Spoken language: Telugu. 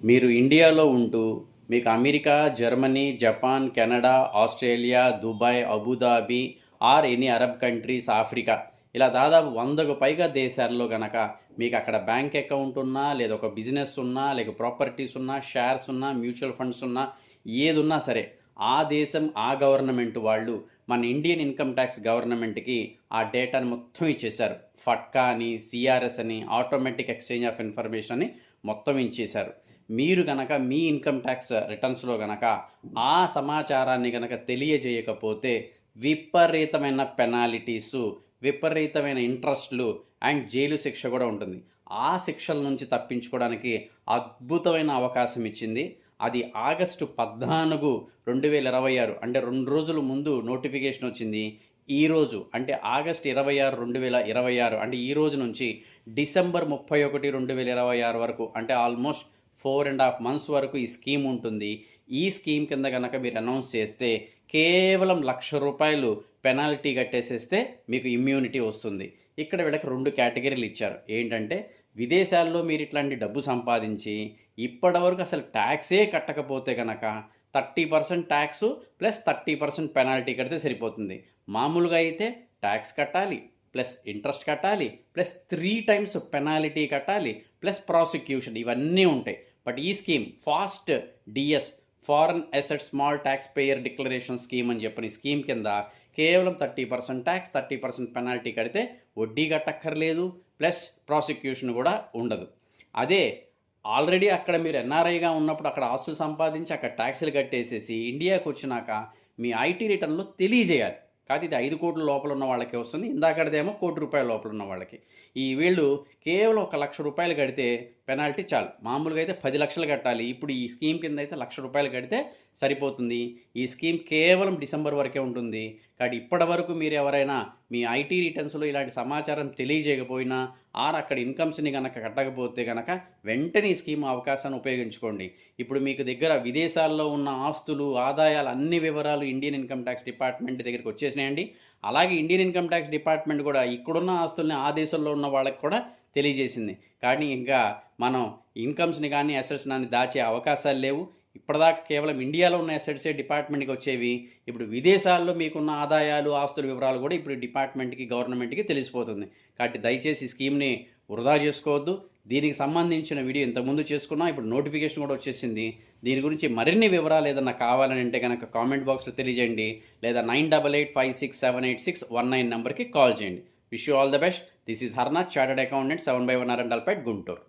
మీరు ఇండియాలో ఉంటూ మీకు America, Germany, Japan, Canada, Australia, Dubai, Abu Dhabi or any Arab countries, Africa ఇలా దాదాపు 100కు పైగా దేశాల్లో గనక మీకు అక్కడ బ్యాంక్ అకౌంట్ ఉన్నా, లేదా ఒక బిజినెస్ ఉన్నా, లేక ప్రాపర్టీస్ ఉన్నా, షేర్స్ ఉన్నా, మ్యూచువల్ ఫండ్స్ ఉన్నా, ఏదున్నా సరే ఆ దేశం ఆ గవర్నమెంట్ వాళ్ళు మన ఇండియన్ ఇన్కమ్ ట్యాక్స్ గవర్నమెంట్కి ఆ డేటాని మొత్తం ఇచ్చేశారు. ఫట్కా అని, సిఆర్ఎస్ అని, ఆటోమేటిక్ ఎక్స్చేంజ్ ఆఫ్ ఇన్ఫర్మేషన్ అని మొత్తం ఇచ్చేశారు. మీరు గనక మీ ఇన్కమ్ ట్యాక్స్ రిటర్న్స్లో గనక ఆ సమాచారాన్ని గనక తెలియజేయకపోతే విపరీతమైన పెనాలిటీసు, విపరీతమైన ఇంట్రెస్ట్లు అండ్ జైలు శిక్ష కూడా ఉంటుంది. ఆ శిక్షల నుంచి తప్పించుకోవడానికి అద్భుతమైన అవకాశం ఇచ్చింది. అది ఆగస్టు 14, 2026 అంటే 2 రోజుల ముందు నోటిఫికేషన్ వచ్చింది. ఈరోజు అంటే ఆగస్టు 26, 2026 అంటే ఈ రోజు నుంచి డిసెంబర్ 31, 2026 వరకు అంటే ఆల్మోస్ట్ 4.5 months వరకు ఈ స్కీమ్ ఉంటుంది. ఈ స్కీమ్ కింద కనుక మీరు అనౌన్స్ చేస్తే కేవలం ₹1,00,000 పెనాల్టీ కట్టేసేస్తే మీకు ఇమ్యూనిటీ వస్తుంది. ఇక్కడ వీళ్ళకి 2 కేటగిరీలు ఇచ్చారు. ఏంటంటే విదేశాల్లో మీరు ఇట్లాంటి డబ్బు సంపాదించి ఇప్పటివరకు అసలు ట్యాక్సే కట్టకపోతే కనుక 30% ట్యాక్సు ప్లస్ 30% పెనాల్టీ కడితే సరిపోతుంది. మామూలుగా అయితే ట్యాక్స్ కట్టాలి, ప్లస్ ఇంట్రెస్ట్ కట్టాలి, ప్లస్ 3 times పెనాల్టీ కట్టాలి, ప్లస్ ప్రాసిక్యూషన్ ఇవన్నీ ఉంటాయి. బట్ ఈ scheme fast DS, foreign asset small tax payer declaration scheme అని చెప్పని స్కీమ్ కింద కేవలం 30% ట్యాక్స్, 30% పెనాల్టీ కడితే వడ్డీ కట్టక్కర్లేదు, ప్లస్ ప్రాసిక్యూషన్ కూడా ఉండదు. అదే ఆల్రెడీ అక్కడ మీరు ఎన్ఆర్ఐగా ఉన్నప్పుడు అక్కడ ఆస్తులు సంపాదించి అక్కడ ట్యాక్సులు కట్టేసేసి ఇండియాకి వచ్చినాక మీ ఐటీ రిటర్న్లో తెలియజేయాలి. కాదు ఇది 5 కోట్ల లోపల ఉన్న వాళ్ళకి వస్తుంది, ఇందాకడదేమో ₹1,00,00,000 లోపల ఉన్న వాళ్ళకి. ఈ వీళ్ళు కేవలం ₹1,00,000 కడితే పెనాల్టీ చాలు. మామూలుగా అయితే 10 లక్షలు కట్టాలి. ఇప్పుడు ఈ స్కీమ్ కింద అయితే ₹1,00,000 కడితే సరిపోతుంది. ఈ స్కీమ్ కేవలం డిసెంబర్ వరకే ఉంటుంది. కాబట్టి ఇప్పటి వరకు మీరు ఎవరైనా మీ ఐటీ రిటర్న్స్లో ఇలాంటి సమాచారం తెలియజేయకపోయినా ఆర్ అక్కడ ఇన్కమ్స్ని కనుక కట్టకపోతే కనుక వెంటనే ఈ స్కీమ్ అవకాశాన్ని ఉపయోగించుకోండి. ఇప్పుడు మీకు దగ్గర విదేశాల్లో ఉన్న ఆస్తులు, ఆదాయాలు అన్ని వివరాలు ఇండియన్ ఇన్కమ్ ట్యాక్స్ డిపార్ట్మెంట్ దగ్గరికి వచ్చేసినాయండి. అలాగే ఇండియన్ ఇన్కమ్ ట్యాక్స్ డిపార్ట్మెంట్ కూడా ఇక్కడున్న ఆస్తుల్ని ఆ దేశంలో ఉన్న వాళ్ళకి కూడా తెలియజేసింది. కానీ ఇంకా మనం ఇన్కమ్స్ని కానీ అసెట్స్ని కానీ దాచే అవకాశాలు లేవు. ఇప్పటిదాకా కేవలం ఇండియాలో ఉన్న అసెట్సే డిపార్ట్మెంట్కి వచ్చేవి. ఇప్పుడు విదేశాల్లో మీకున్న ఆదాయాలు, ఆస్తుల వివరాలు కూడా ఇప్పుడు డిపార్ట్మెంట్కి, గవర్నమెంట్కి తెలిసిపోతుంది. కాబట్టి దయచేసి ఈ స్కీమ్ని వృధా చేసుకోవద్దు. దీనికి సంబంధించిన వీడియో ఇంతకుముందు చేసుకున్నాం, ఇప్పుడు నోటిఫికేషన్ కూడా వచ్చేసింది. దీని గురించి మరిన్ని వివరాలు ఏదన్నా కావాలని అంటే కనుక కామెంట్ బాక్స్లో తెలియజేయండి, లేదా 9885678619 నెంబర్కి కాల్ చేయండి. Wish you all the best. This is Harnath, chartered accountant, 7/1 Arundelpet, Guntur.